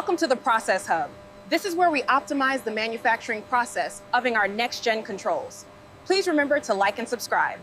Welcome to the Process Hub. This is where we optimize the manufacturing process of our next-gen controls. Please remember to like and subscribe.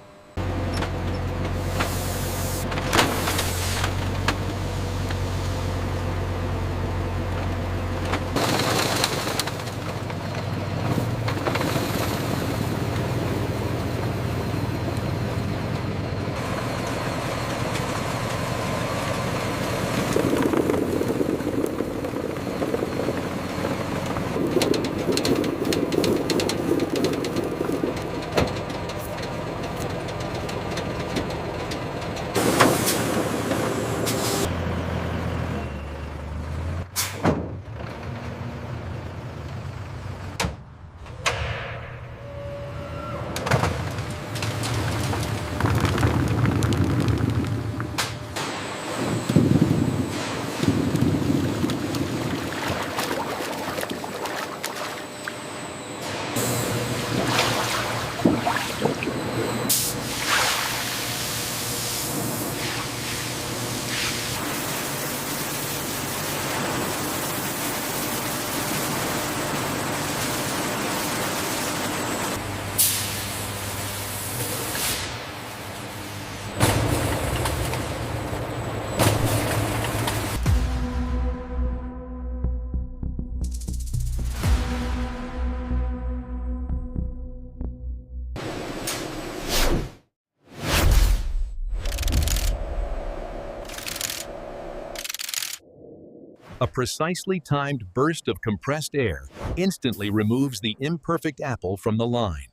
A precisely timed burst of compressed air instantly removes the imperfect apple from the line.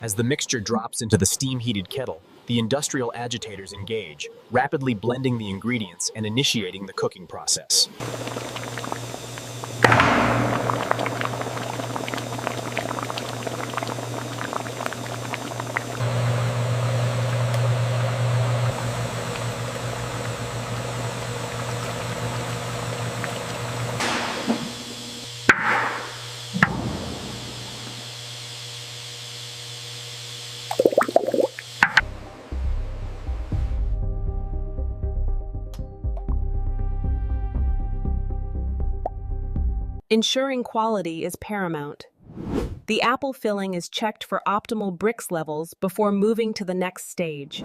As the mixture drops into the steam-heated kettle, the industrial agitators engage, rapidly blending the ingredients and initiating the cooking process. Ensuring quality is paramount. The apple filling is checked for optimal Brix levels before moving to the next stage.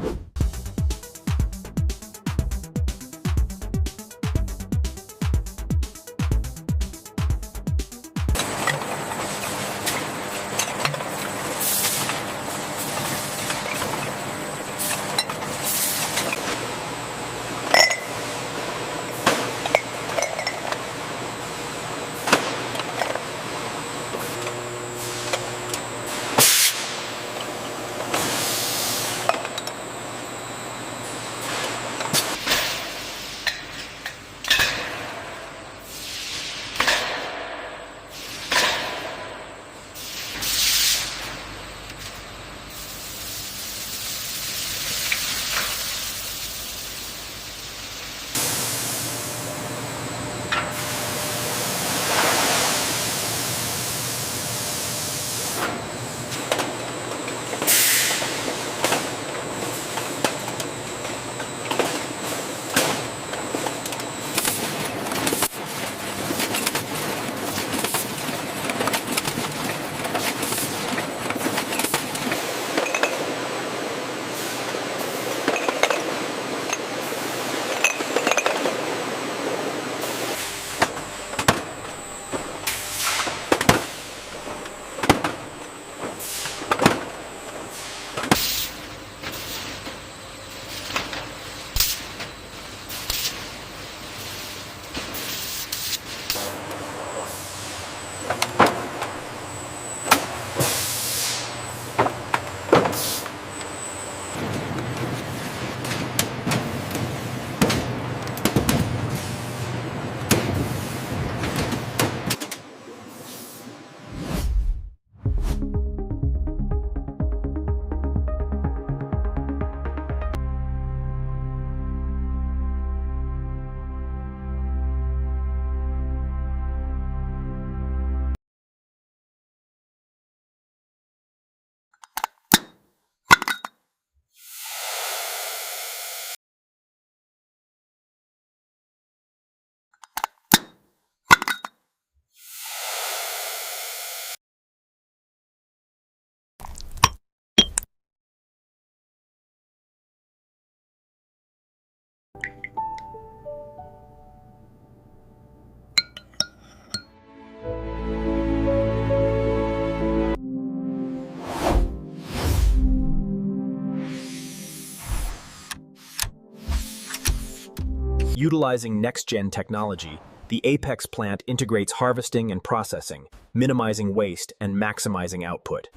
Utilizing next-gen technology, the Apex plant integrates harvesting and processing, minimizing waste and maximizing output.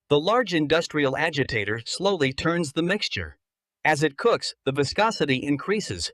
The large industrial agitator slowly turns the mixture. As it cooks, the viscosity increases.